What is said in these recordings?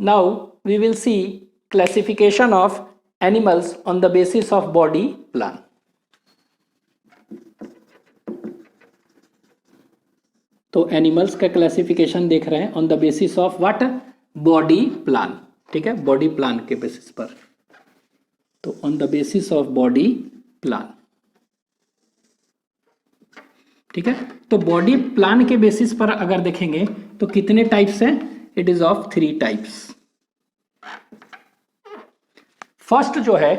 Now we will see classification of animals on the basis of body plan. तो animals का classification देख रहे हैं on the basis of what, body plan. ठीक है, body plan के बेसिस पर। तो on the basis of body plan, ठीक है। तो बॉडी प्लान के बेसिस पर अगर देखेंगे तो कितने टाइप्स हैं? It is of 3 types. First जो है,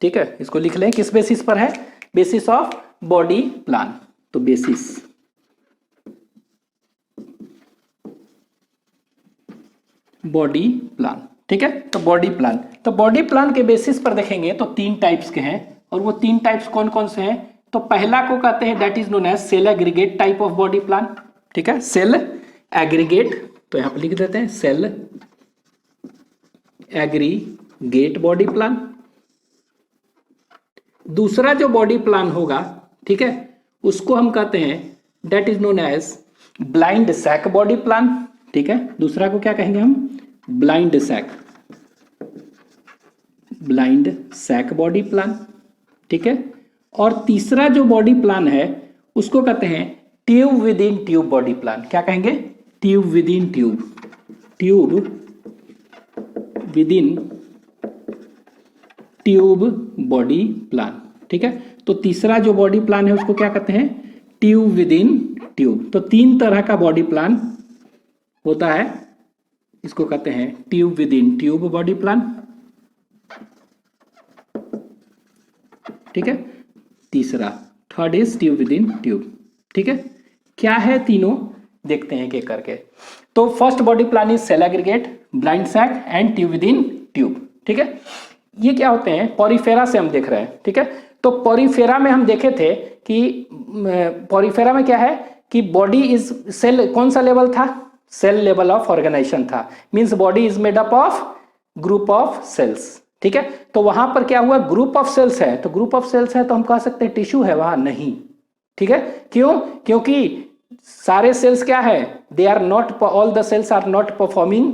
ठीक है, इसको लिख लें, किस बेसिस पर है? Basis of body plan. तो बेसिस बॉडी प्लान, ठीक है। तो बॉडी प्लान, तो बॉडी प्लान के बेसिस पर देखेंगे तो 3 टाइप्स के हैं, और वो 3 टाइप्स कौन कौन से हैं? तो पहला को कहते हैं that is known as cell aggregate type of body plan. ठीक है, सेल एग्रीगेट, तो यहां पर लिख देते हैं सेल एग्रीगेट बॉडी प्लान। दूसरा जो बॉडी प्लान होगा, ठीक है, उसको हम कहते हैं that is known as blind sac body plan. ठीक है, दूसरा को क्या कहेंगे हम? Blind sac, blind sac body plan. ठीक है, और तीसरा जो बॉडी प्लान है उसको कहते हैं tube within tube body plan. क्या कहेंगे? Tube within tube, tube within tube body plan. ठीक है, तो तीसरा जो बॉडी प्लान है उसको क्या कहते हैं? Tube within tube. तो 3 तरह का बॉडी प्लान होता है, इसको कहते हैं tube within tube body plan. ठीक है, तीसरा, third is tube within tube. ठीक है, क्या है तीनों, देखते हैं एक करके। तो first body plan is cell aggregate, blind sac and tube within tube. ठीक है, ये क्या होते हैं? पॉरीफेरा से हम देख रहे हैं। ठीक है, तो पॉरीफेरा में हम देखे थे कि पॉरीफेरा में क्या है कि बॉडी इज सेल, कौन सा लेवल था? सेल लेवल ऑफ ऑर्गेनाइजेशन था, means body is made up of group of cells. ठीक है, तो वहां पर क्या हुआ? ग्रुप ऑफ सेल्स है, तो ग्रुप ऑफ सेल्स है तो हम कह सकते हैं टिश्यू है, वहां नहीं। ठीक है, क्यों? क्योंकि सारे सेल्स क्या है? They are not, all the cells are not performing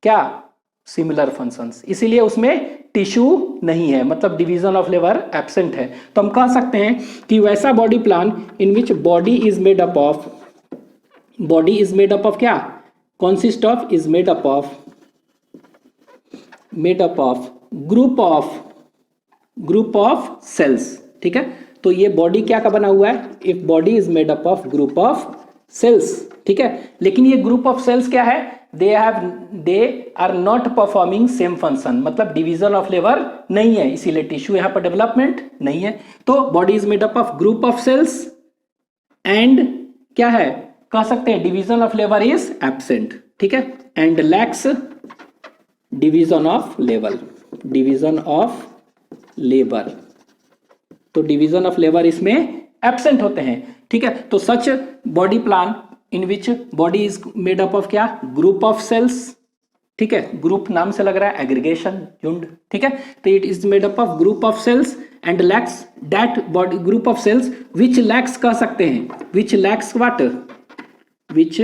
क्या? सिमिलर फंक्शंस, इसीलिए उसमें टिश्यू नहीं है, मतलब डिवीजन ऑफ लेबर एब्सेंट है। तो हम कह सकते हैं कि वैसा body plan in which body is made up of, body is made up of क्या? Consist of, is made up of group of cells. ठीक है, तो ये बॉडी क्या का बना हुआ है? If body is made up of group of cells. ठीक है, लेकिन ये ग्रुप ऑफ सेल्स क्या है? They are not performing same function, मतलब डिवीजन ऑफ लेबर नहीं है, इसीलिए टिश्यू यहां पर डेवलपमेंट नहीं है। तो body is made up of group of cells and क्या है? कह सकते हैं division of labour is absent. ठीक है, and lacks division of labour, division of labour, तो डिवीजन ऑफ लेबर इसमें एब्सेंट होते हैं। ठीक है, तो such body plan in which body is made up of क्या? Group of cells. ठीक है, ग्रुप नाम से लग रहा है, एग्रीगेशन, झुंड। ठीक है, तो it is made up of group of cells and lacks that body group of cells which lacks, कह सकते हैं which lacks what? Which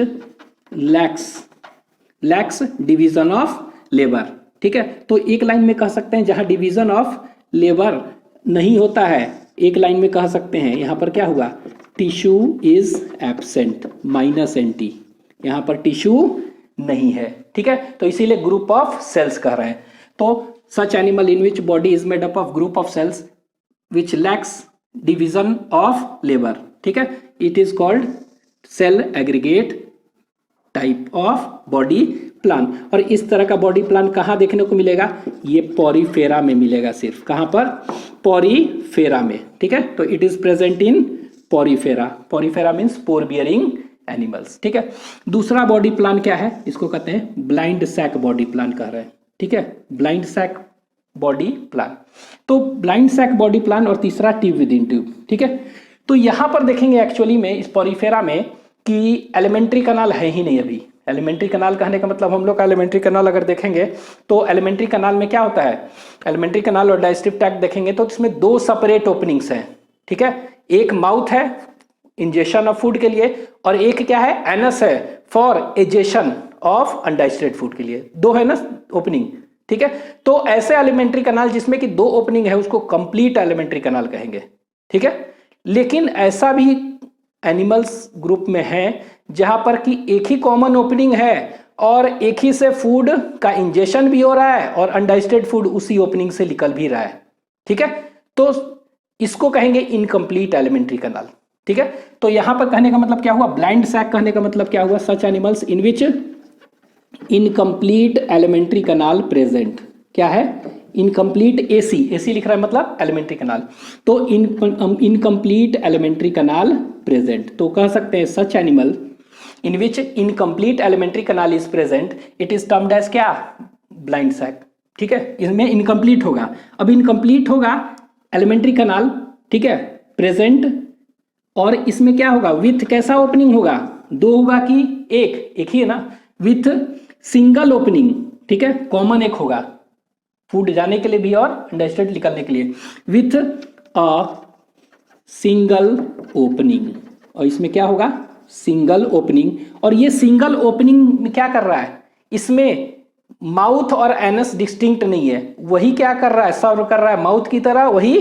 lacks division of labour. ठीक है, तो एक लाइन में कह सकते हैं जहां डिवीजन ऑफ लेबर नहीं होता है, एक लाइन में कह सकते हैं यहां पर क्या हुआ? टिश्यू इज एब्सेंट, -NT, यहां पर टिश्यू नहीं है। ठीक है, तो इसीलिए ग्रुप ऑफ सेल्स कह रहे हैं। तो such animal in which body is made up of group of cells which lacks division of labour. ठीक है, it is called cell aggregate type of body plan. और इस तरह का बॉडी प्लान कहां देखने को मिलेगा? ये पॉरीफेरा में मिलेगा सिर्फ। कहां पर? पॉरीफेरा में। ठीक है, तो it is present in Porifera. Porifera means pour bearing animals. ठीक है, दूसरा बॉडी प्लान क्या है? इसको कहते हैं ब्लाइंड सैक बॉडी प्लान कह रहे हैं। ठीक है, ब्लाइंड सैक बॉडी प्लान। तो ब्लाइंड सैक बॉडी प्लान और तीसरा ट्यूब विद इन ट्यूब। ठीक है, तो यहां पर देखेंगे एक्चुअली में इस पॉरीफेरा में कि एलिमेंट्री कनाल है ही नहीं अभी। एलिमेंट्री कनाल कहने का मतलब, हम लोग का एलिमेंट्री कनाल अगर देखेंगे तो एलिमेंट्री कनाल में क्या होता है? एलिमेंट्री कनाल और डाइजेस्टिव ट्रैक्ट देखेंगे तो इसमें 2 सेपरेट ओपनिंग्स हैं। ठीक है, एक माउथ है इंजेशन ऑफ फूड के लिए, और एक क्या है? एनस है फॉर एजेशन ऑफ अनडाइजेस्टेड फूड के लिए, दो है ना ओपनिंग, ठीक है। तो ऐसे एलिमेंट्री कनाल जिसमें कि दो ओपनिंग है उसको कंप्लीट एलिमेंट्री कनाल कहेंगे, ठीक है। लेकिन ऐसा भी एनिमल्स ग्रुप में है जहां पर कि एक ही कॉमन ओपनिंग है और एक ही से फूड का इंजेशन भी हो रहा है और अनडाइजेस्टेड फूड उसी ओपनिंग से निकल भी रहा है, ठीक है। तो इसको कहेंगे इनकम्प्लीट एलिमेंट्री कनाल, ठीक है। तो यहां पर कहने का मतलब क्या हुआ, ब्लाइंड सैक कहने का मतलब क्या हुआ, सच animals in which incomplete alimentary canal present, क्या है, इनकम्प्लीट, एसी लिख रहा है मतलब एलिमेंट्री कनाल, तो इनकम्प्लीट एलिमेंट्री कनाल प्रेजेंट। तो कह सकते हैं such animal in which incomplete alimentary canal is present, it is termed as क्या, ब्लाइंड सैक, ठीक है। इसमें इनकम्प्लीट होगा, अब इनकम्प्लीट होगा एलिमेंट्री कनाल, ठीक है, प्रेजेंट, और इसमें क्या होगा, विथ कैसा ओपनिंग होगा, दो होगा कि एक ही है ना, विथ सिंगल ओपनिंग, ठीक है, कॉमन एक होगा फूड जाने के लिए भी और अनडाइजेस्टेड निकलने के लिए, विथ अ सिंगल ओपनिंग, और इसमें क्या होगा, सिंगल ओपनिंग। और ये सिंगल ओपनिंग में क्या कर रहा है, इसमें माउथ और एनस डिस्टिंक्ट नहीं है, वही क्या कर रहा है, सर्व कर रहा है माउथ की तरह, वही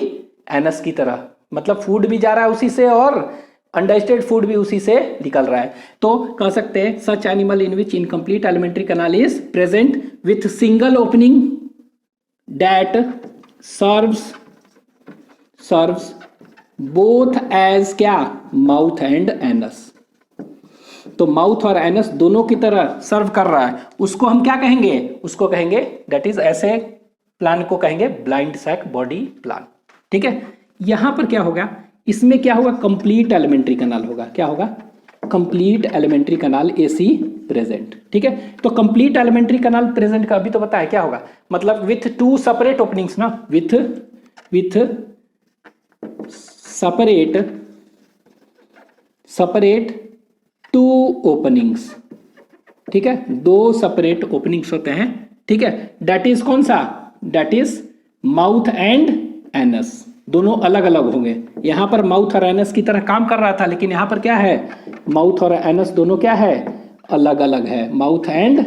एनस की तरह, मतलब फूड भी जा रहा है उसी से और अनडाइजेस्टेड फूड भी उसी से निकल रहा है। तो कह सकते हैं such animal in which incomplete alimentary canal is present with single opening that serves both as क्या, माउथ एंड एनस। तो माउथ और एनस दोनों की तरह सर्व कर रहा है, उसको हम क्या कहेंगे, उसको कहेंगे दैट इज, ऐसे प्लान को कहेंगे ब्लाइंड सैक बॉडी प्लान, ठीक है। यहां पर क्या होगा, इसमें क्या होगा, कंप्लीट एलिमेंट्री कनाल होगा, क्या होगा, कंप्लीट एलिमेंट्री कनाल एसी प्रेजेंट, ठीक है। तो कंप्लीट एलिमेंट्री कनाल प्रेजेंट का अभी तो पता है क्या होगा, मतलब विथ टू सेपरेट ओपनिंग्स ना, विथ सेपरेट टू ओपनिंग्स, ठीक है, दो सेपरेट ओपनिंग्स होते हैं, ठीक है। दैट इज कौन सा, that is mouth and anus, दोनों अलग अलग होंगे। यहां पर माउथ और एनस की तरह काम कर रहा था, लेकिन यहां पर क्या है, माउथ और एनस दोनों क्या है, अलग अलग है, माउथ एंड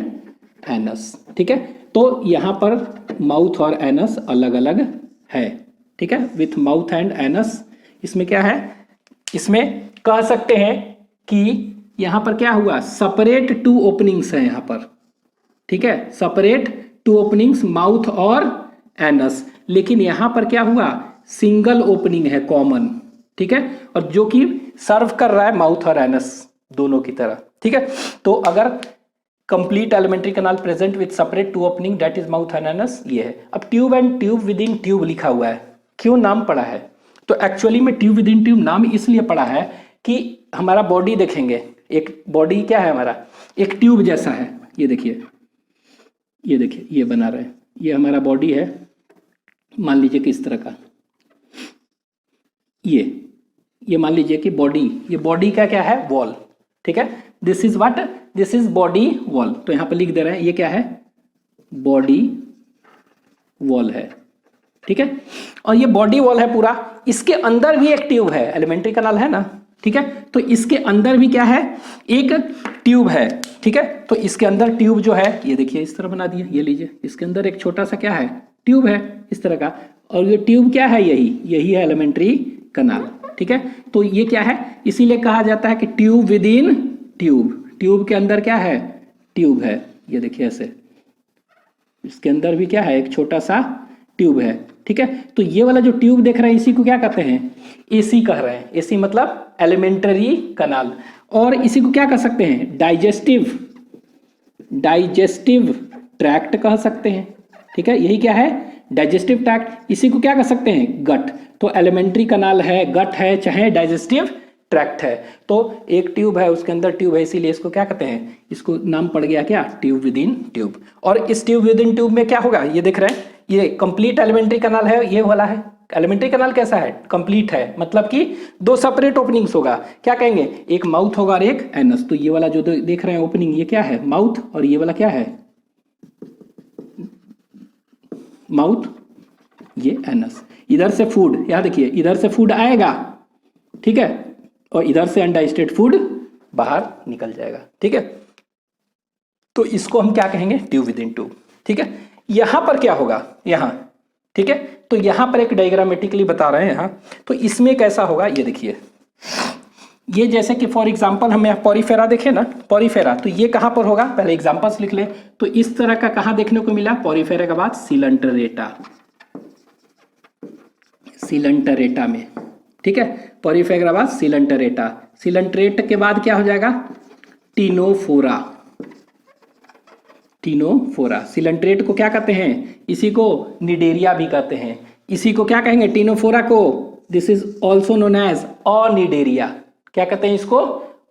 एनस, ठीक है। तो यहां पर माउथ और एनस अलग अलग है, ठीक है, विथ माउथ एंड एनस। इसमें क्या है, इसमें कह सकते हैं कि यहां पर क्या हुआ, सेपरेट टू ओपनिंग्स है यहां पर, ठीक है, सेपरेट टू ओपनिंग्स माउथ और एनस, लेकिन यहां पर क्या हुआ, सिंगल ओपनिंग है कॉमन, ठीक है, और जो कि सर्व कर रहा है माउथ और एनस दोनों की तरह, ठीक है। तो अगर complete alimentary canal present with separate two opening that is mouth and anus, ये है। अब tube and tube within tube लिखा हुआ है, क्यों नाम पड़ा है, तो एक्चुअली में ट्यूब विद इन ट्यूब नाम इसलिए पड़ा है कि हमारा बॉडी देखेंगे, एक बॉडी क्या है हमारा, एक ट्यूब जैसा है, ये देखिए, ये देखिए, ये बना रहे हैं, ये हमारा बॉडी है, मान लीजिए कि इस तरह का, ये मान लीजिए कि बॉडी, ये बॉडी का क्या है, वॉल, ठीक है, this is what, this is body wall, तो यहां पर लिख दे रहे हैं ये क्या है, बॉडी वॉल है, ठीक है। और ये बॉडी वॉल है पूरा, इसके अंदर भी एक ट्यूब है, एलिमेंट्री कनाल है ना, ठीक है, तो इसके अंदर भी क्या है, एक ट्यूब है, ठीक है। तो इसके अंदर ट्यूब जो है, ये देखिए इस तरह बना दिया, ये लीजिए, इसके अंदर एक छोटा सा क्या है, ट्यूब है इस तरह का, और ये ट्यूब क्या है, यही है एलिमेंट्री कनाल, ठीक है। तो ये क्या है, इसीलिए कहा जाता है कि tube within tube, tube के अंदर क्या है, ट्यूब है, ये देखिए ऐसे, इसके अंदर भी क्या है, एक छोटा सा ट्यूब है, ठीक है। तो ये वाला जो ट्यूब देख रहे हैं इसी को क्या कहते हैं, एसी कह रहे हैं, एसी मतलब एलिमेंट्री कनाल, और इसी को क्या कह सकते हैं, डाइजेस्टिव ट्रैक्ट कह सकते हैं, ठीक है, यही क्या है, डाइजेस्टिव ट्रैक्ट, इसी को क्या कह सकते हैं, गट। तो एलिमेंट्री कनाल है, गट है, चाहे डाइजेस्टिव ट्रैक्ट है, तो एक ट्यूब है, उसके अंदर ट्यूब है, इसीलिए इसको क्या कहते हैं, इसको नाम पड़ गया क्या, ट्यूब विद इन ट्यूब। और इस ट्यूब विद इन ट्यूब में क्या होगा, ये देख रहे हैं, ये कंप्लीट एलिमेंट्री कनाल है, ये वाला है एलिमेंट्री कनाल, कैसा है, कंप्लीट है, मतलब कि दो सेपरेट ओपनिंग्स होगा, क्या कहेंगे, एक माउथ होगा और एक एनस। तो ये वाला जो देख रहे हैं ओपनिंग, ये क्या है, माउथ, और ये वाला क्या है, माउथ, ये एनस। इधर से फूड, यहां देखिए, इधर से फूड आएगा, ठीक है, और इधर से अनडाइजेस्टेड फूड बाहर निकल जाएगा, ठीक है। तो इसको हम क्या कहेंगे, ट्यूब विद इन ट्यूब। ठीक है, यहां पर क्या होगा, यहां, ठीक है, तो यहां पर एक डायग्रामेटिकली बता रहे हैं यहां, तो इसमें कैसा होगा ये देखिए, ये जैसे कि फॉर एग्जांपल हम यहाँ पॉरीफेरा देखें ना, पॉरीफेरा, तो ये कहां पर होगा, पहले एग्जांपल्स लिख ले। तो इस तरह का कहां देखने को मिला, पॉरीफेरा के बाद सिलेंटरेटा, सिलेंटरेटा में। ठीक है, पॉरीफेरा के बाद सिलेंटरेटा, सिलेंटरेट के बाद क्या हो जाएगा, टीनोफोरा, टीनोफोरा। सिलेंट्रेट को क्या कहते हैं, इसी को निडेरिया भी कहते हैं, इसी को क्या कहेंगे, टीनोफोरा को, this is also known as cnidaria. क्या कहते हैं इसको,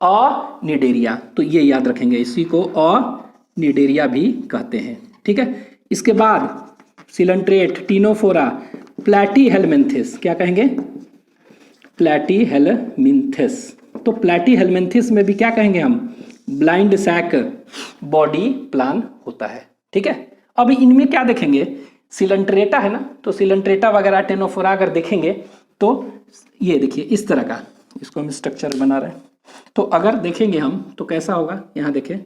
अनिडेरिया। तो ये याद रखेंगे, इसी को अनिडेरिया भी कहते हैं। ठीक है, इसके बाद सिलेंट्रेट, टीनोफोरा, प्लैटीहेलमिन्थिस, क्या कहेंगे, प्लैटीहेलमिन्थिस। तो प्लैटीहेलमिन्थिस में भी क्या कहेंगे हम, ब्लाइंड सैक बॉडी प्लान होता है। ठीक है, अब इनमें क्या देखेंगे, सिलेंट्रेटा है ना, तो सिलेंट्रेटा वगैरह टेनोफोरा अगर देखेंगे तो ये देखिए इस तरह का, इसको हम स्ट्रक्चर बना रहे हैं। तो अगर देखेंगे हम तो कैसा होगा, यहाँ देखें,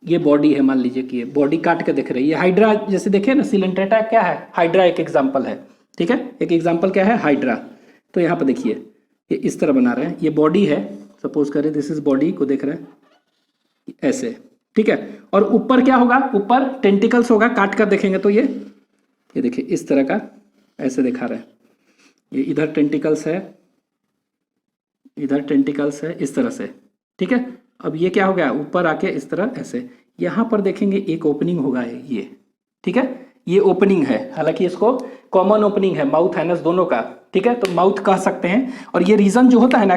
ये बॉडी है, मान लीजिए कि ये बॉडी काट के देख रही है, ये हाइड्रा जैसे देखे ना, सिलेंट्रेटा क्या है, हाइड्रा एक एग्जाम्पल है। ठीक है, एक एग्जाम्पल क्या है, हाइड्रा। तो यहाँ पर देखिए ये इस तरह बना रहे हैं, ये बॉडी है, सपोज करें दिस इज बॉडी को देख रहे हैं ऐसे। ठीक है, और ऊपर क्या होगा, ऊपर टेंटिकल्स होगा, काट कर देखेंगे तो ये देखिए इस तरह का ऐसे दिखा रहे हैं, ये इधर टेंटिकल्स है, इधर टेंटिकल्स है, इस तरह से। ठीक है, अब ये क्या हो गया, ऊपर आके इस तरह ऐसे, यहां पर देखेंगे एक ओपनिंग होगा ये। ठीक है, ये ओपनिंग है, हालांकि इसको कॉमन ओपनिंग है, माउथ एनस दोनों का। ठीक है, तो माउथ कह सकते हैं। और ये रीजन जो होता है ना,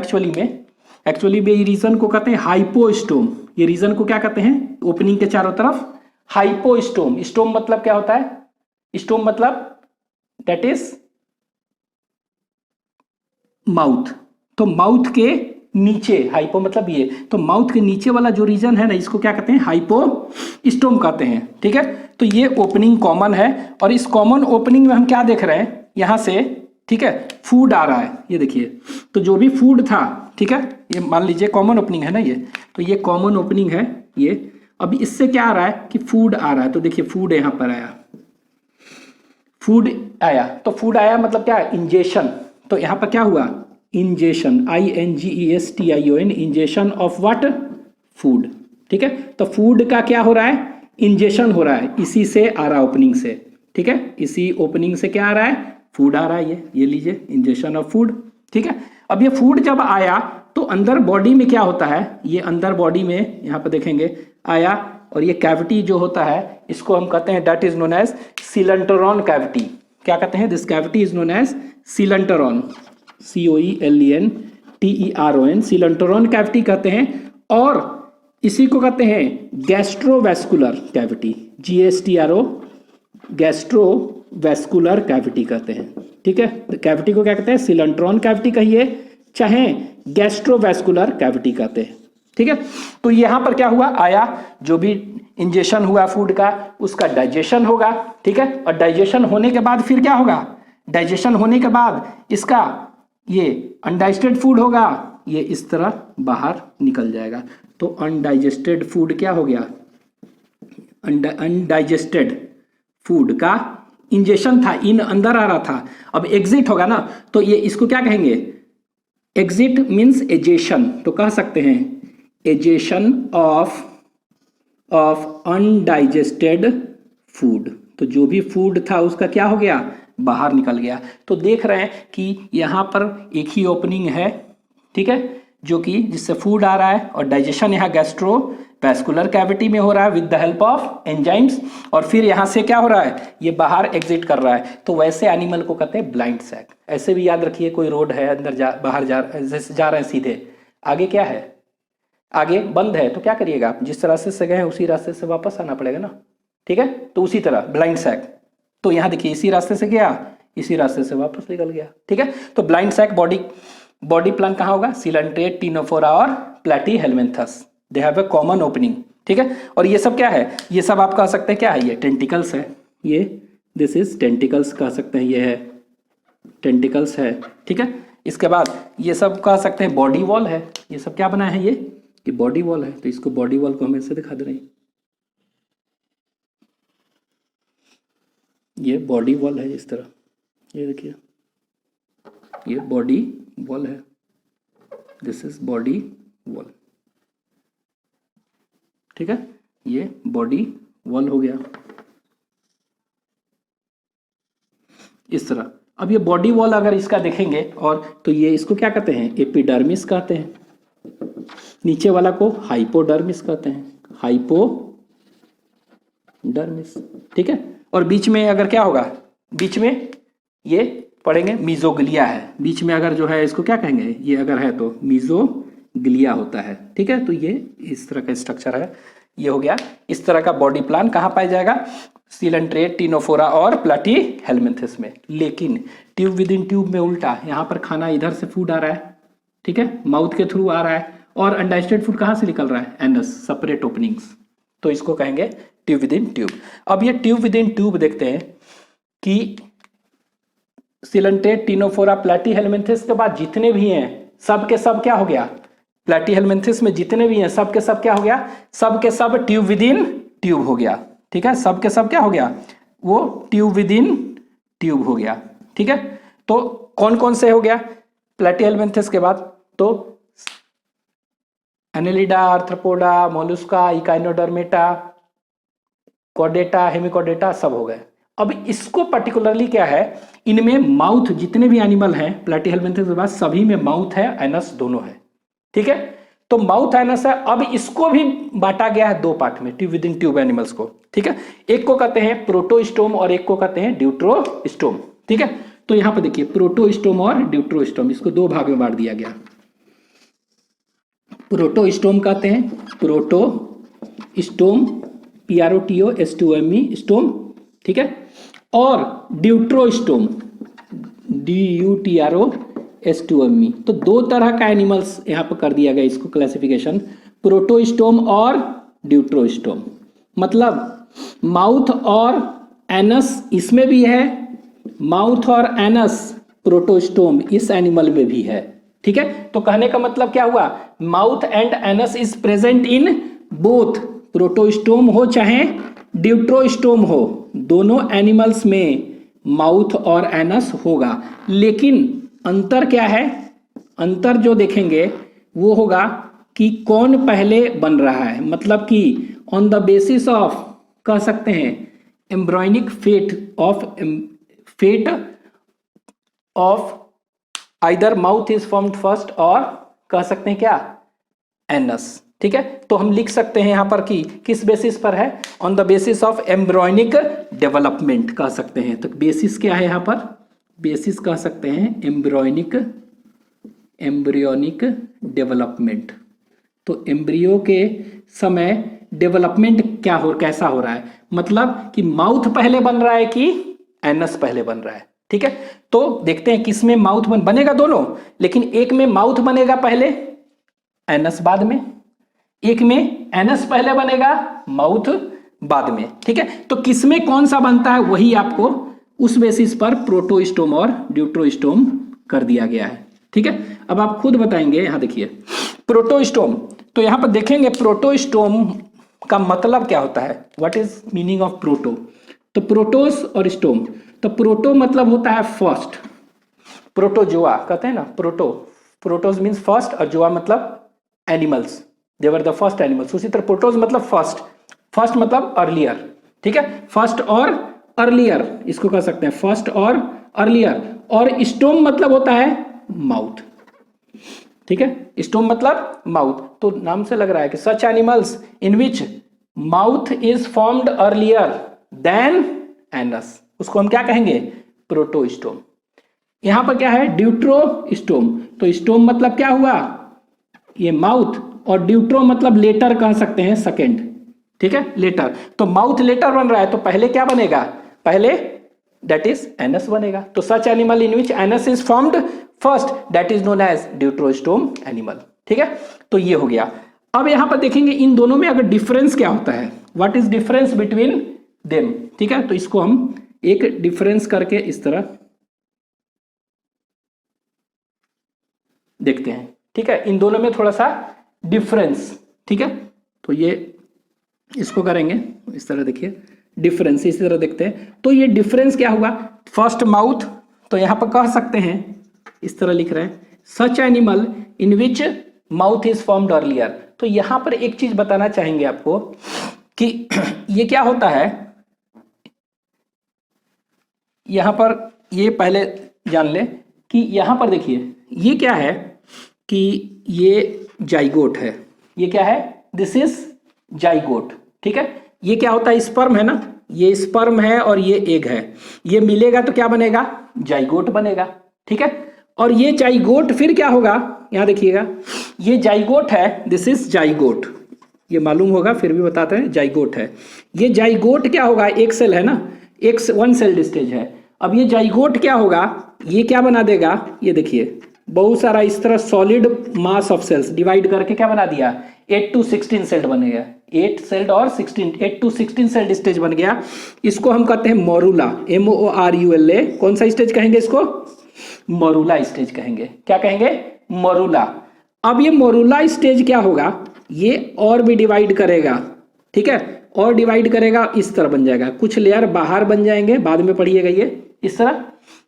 एक्चुअली में ये रीजन को कहते हैं हाइपोस्टोम। ये रीजन को क्या कहते हैं, ओपनिंग के चारों तरफ हाइपोस्टोम। स्टोम मतलब क्या होता है, स्टोम मतलब दैट इज माउथ। तो माउथ के नीचे, हाइपो मतलब ये, तो माउथ के नीचे वाला जो रीजन है ना, इसको क्या कहते हैं, हाइपोस्टोम कहते हैं। ठीक है, तो ये ओपनिंग कॉमन है, और इस कॉमन ओपनिंग में हम क्या देख रहे हैं, यहां से, ठीक है, फूड आ रहा है, ये देखिए। तो जो भी फूड था, ठीक है, ये मान लीजिए कॉमन ओपनिंग है ना ये, तो ये कॉमन ओपनिंग है ये। अभी इससे क्या आ रहा है कि फूड आ रहा है, तो देखिए फूड यहां पर आया, फूड आया, तो फूड आया मतलब क्या है, इंजेशन। तो यहां पर क्या हुआ, ingestion, INGESTION, ingestion of what, food. ठीक है, तो फूड का क्या हो रहा है, इंजेशन हो रहा है, इसी से आ रहा है, ओपनिंग से। ठीक है, इसी ओपनिंग से क्या आ रहा है, फूड आ रहा है, ये लीजिए, इंजेशन ऑफ फूड। ठीक है, अब ये फूड जब आया तो अंदर बॉडी में क्या होता है, ये अंदर बॉडी में यहाँ पर देखेंगे आया, और ये कैविटी जो होता है इसको हम कहते हैं, that is known as coelenteron cavity. क्या कहते हैं, this cavity is known as coelenteron, COELENTERON, coelenteron cavity कहते हैं। और इसी को कहते हैं gastrovascular cavity, GASTRO, gastrovascular cavity कहते हैं। ठीक है, कैविटी को क्या कहते हैं, सिलेंट्रॉन कैविटी कहिए, चाहे गैस्ट्रोवैस्कुलर कैविटी कहते हैं। ठीक है, तो यहां पर क्या हुआ, आया, जो भी इंजेक्शन हुआ फूड का उसका डाइजेशन होगा। ठीक है, और डाइजेशन होने के बाद फिर क्या होगा, डाइजेशन होने के बाद इसका ये अनडाइजेस्टेड फूड होगा, ये इस तरह बाहर निकल जाएगा। तो अनडाइजेस्टेड फूड क्या हो गया, अनडाइजेस्टेड फूड का इंजेक्शन था, इन अंदर आ रहा था, अब एग्जिट होगा ना, तो ये इसको क्या कहेंगे, एग्जिट मीन्स एजेशन। तो कह सकते हैं एजेशन ऑफ अनडाइजेस्टेड फूड। तो जो भी फूड था उसका क्या हो गया, बाहर निकल गया। तो देख रहे हैं कि यहाँ पर एक ही ओपनिंग है, ठीक है, जो कि जिससे फूड आ रहा है, और डाइजेशन यहाँ गैस्ट्रोवैस्कुलर कैविटी में हो रहा है with the help of enzymes, और फिर यहाँ से क्या हो रहा है, ये बाहर एग्जिट कर रहा है। तो वैसे एनिमल को कहते हैं ब्लाइंड सैक। ऐसे भी याद रखिए, कोई रोड है, अंदर बाहर जैसे जा रहे हैं सीधे, आगे क्या है, आगे बंद है, तो क्या करिएगा आप, जिस रास्ते से गए हैं उसी रास्ते से वापस आना पड़ेगा ना। ठीक है, तो उसी तरह ब्लाइंड सैक, तो यहाँ देखिए इसी रास्ते से गया, इसी रास्ते से वापस निकल गया। ठीक है, तो ब्लाइंड सैक बॉडी प्लान कहाँ होगा, सिलेंट्रेट, टीनोफोरा और platyhelminthes, they have a common opening. ठीक है, और ये सब क्या है, ये सब आप कह सकते हैं क्या है, ये टेंटिकल्स है, ये दिस इज टेंटिकल्स कह सकते हैं, ये है टेंटिकल्स है। ठीक है, इसके बाद ये सब कह सकते हैं बॉडी वॉल है, ये सब क्या बना है, ये ये बॉडी वॉल है, तो इसको बॉडी वॉल को हम ऐसे दिखा दे रहे हैं, ये बॉडी वॉल है इस तरह, ये देखिए ये बॉडी वॉल है, दिस इज बॉडी वॉल, ठीक है, ये बॉडी वॉल हो गया इस तरह। अब ये बॉडी वॉल अगर इसका देखेंगे और तो ये इसको क्या कहते हैं, एपिडर्मिस कहते हैं, नीचे वाला को हाइपोडर्मिस कहते हैं, हाइपोडर्मिस, ठीक है। और बीच में अगर क्या होगा, बीच में ये पढ़ेंगे मीजोग्लिया है, बीच में अगर जो है इसको क्या कहेंगे, ये अगर है तो मीजोग्लिया होता है, ठीक है। तो ये इस तरह का स्ट्रक्चर है, ये हो गया। इस तरह का बॉडी प्लान कहाँ पाया जाएगा, सीलेंट्रेट, टिनोफोरा और प्लैटीहेल्मिन्थेस में। लेकिन ट्यूब विद इन ट्यूब में उल्टा, यहाँ पर खाना इधर से फूड आ रहा है, ठीक है, माउथ के थ्रू आ रहा है, और अनडाइजेस्टेड फूड कहाँ से निकल रहा है, एनस, सेपरेट ओपनिंग्स, तो इसको कहेंगे ट्यूब विद इन ट्यूब। अब ये ट्यूब विद इन ट्यूब देखते हैं कि सीलेंट्रेट, टिनोफोरा, प्लैटीहेल्मिन्थेस के बाद जितने भी हैं सब के सब क्या हो गया, प्लैटीहेल्मिन्थेस में जितने भी हैं सब के सब क्या हो गया, सब के सब ट्यूब विद इन ट्यूब हो गया, ठीक है, सब के सब क्या हो गया, वो ट्यूब विद इन ट्यूब हो गया, ठीक है। तो कौन कौन से हो गया प्लैटीहेल्मिन्थेस के बाद, तो Annelida, arthropoda, Mollusca, Echinodermata, Chordata, Hemichordata सब हो गए। अब इसको पर्टिकुलरली क्या है, इनमें माउथ जितने भी एनिमल हैं प्लैटीहेल्मिन्थेस के बाद सभी में माउथ है, एनस दोनों है, ठीक है। तो माउथ एनस है। अब इसको भी बांटा गया है दो पार्ट में, tube within tube animals को, ठीक है। एक को कहते हैं प्रोटोस्टोम और एक को कहते हैं ड्यूट्रोस्टोम, ठीक है। तो यहां पर देखिए प्रोटोस्टोम और ड्यूट्रोस्टोम, इसको दो भाग में बांट दिया गया। प्रोटोस्टोम कहते हैं, प्रोटोस्टोम, PROTOSTOME स्टोम, ठीक है, और ड्यूट्रोस्टोम, DUTROSTOME। तो दो तरह का एनिमल्स यहां पर कर दिया गया इसको क्लासिफिकेशन, प्रोटोस्टोम और ड्यूट्रोस्टोम। मतलब माउथ और एनस इसमें भी है, माउथ और एनस प्रोटोस्टोम इस एनिमल में भी है, ठीक है। तो कहने का मतलब क्या हुआ, mouth and anus is present in both, protostome हो चाहे ड्यूट्रोस्टोम हो, दोनों एनिमल्स में माउथ और एनस होगा। लेकिन अंतर क्या है, अंतर जो देखेंगे वो होगा कि कौन पहले बन रहा है, मतलब कि ऑन द बेसिस ऑफ कह सकते हैं embryonic fate of either mouth is formed first, और कह सकते हैं क्या, एनस, ठीक है। तो हम लिख सकते हैं यहां पर कि किस बेसिस पर है, on the basis of embryonic development कह सकते हैं। तो बेसिस क्या है यहां पर, बेसिस कह सकते हैं एम्ब्रियोनिक डेवलपमेंट। तो एम्ब्रियो के समय डेवलपमेंट क्या हो, कैसा हो रहा है, मतलब कि माउथ पहले बन रहा है कि एनस पहले बन रहा है, ठीक है। तो देखते हैं किसमें माउथ बनेगा दोनों, लेकिन एक में माउथ बनेगा पहले, एनस बाद में, एक में एनस पहले बनेगा, माउथ बाद में, ठीक है। तो किसमें कौन सा बनता है वही आपको उस बेसिस पर प्रोटोस्टोम और ड्यूट्रोस्टोम कर दिया गया है, ठीक है। अब आप खुद बताएंगे, यहां देखिए प्रोटोस्टोम, तो यहां पर देखेंगे प्रोटोस्टोम का मतलब क्या होता है, what is meaning of proto. तो प्रोटोस और स्टोम, तो प्रोटो मतलब होता है फर्स्ट, प्रोटोजोआ कहते हैं ना, प्रोटोस मीन्स फर्स्ट, और जोआ मतलब animals, they were the first animals. उसी तरह प्रोटोस मतलब फर्स्ट मतलब अर्लियर, ठीक है, फर्स्ट और अर्लियर इसको कह सकते हैं, फर्स्ट और अर्लियर। और स्टोम मतलब होता है माउथ, ठीक है, स्टोम मतलब माउथ। तो नाम से लग रहा है कि such animals in which mouth is formed earlier than anus, उसको हम क्या कहेंगे, प्रोटोस्टोम। यहां पर क्या है, ड्यूट्रोस्टोम। तो स्टोम मतलब क्या हुआ, ये माउथ, और ड्यूट्रो मतलब लेटर कह सकते हैं, सेकेंड, ठीक है, लेटर। तो माउथ लेटर बन रहा है, तो पहले क्या बनेगा, पहले दैट इज एनस बनेगा। तो such animal in which anus is formed first that is known as deuterostome animal, ठीक है। तो ये हो गया। अब यहां पर देखेंगे इन दोनों में अगर डिफरेंस क्या होता है, what is difference between them, ठीक है। तो इसको हम एक डिफरेंस करके इस तरह देखते हैं, ठीक है। इन दोनों में थोड़ा सा डिफरेंस, ठीक है। तो ये इसको करेंगे इस तरह, देखिए डिफरेंस इसी तरह देखते हैं। तो ये डिफरेंस क्या हुआ, फर्स्ट माउथ, तो यहां पर कह सकते हैं इस तरह लिख रहे हैं, such animal in which mouth is formed earlier. तो यहां पर एक चीज बताना चाहेंगे आपको कि ये क्या होता है, यहां पर ये पहले जान ले कि यहां पर देखिए ये क्या है कि ये जाइगोट है, ये क्या है, दिस इज जाइगोट, ठीक है। ये क्या होता है, स्पर्म है ना, ये स्पर्म है और ये एग है, ये मिलेगा तो क्या बनेगा, जाइगोट बनेगा, ठीक है। और ये जाइगोट फिर क्या होगा, यहां देखिएगा ये जाइगोट है, दिस इज जाइगोट, ये मालूम होगा फिर भी बताते हैं, जाइगोट है। ये जाइगोट क्या होगा, एक सेल है ना, एक वन सेल्ड स्टेज है। अब ये जाइगोट क्या होगा, ये क्या बना देगा, ये देखिए बहुत सारा इस तरह solid mass of cells divide करके क्या बना दिया, 8 to 16 सेल्ड बन गया, 8 सेल्ड और 8 to 16 सेल्ड स्टेज बन गया। इसको हम कहते हैं मोरूला, MORULA। कौन सा स्टेज कहेंगे इसको, मोरूला स्टेज कहेंगे। क्या कहेंगे, मोरूला। अब ये मोरूला स्टेज क्या होगा, ये और भी डिवाइड करेगा, ठीक है, और डिवाइड करेगा, इस तरह बन जाएगा, कुछ लेयर बाहर बन जाएंगे, बाद में पढ़िएगा ये इस तरह,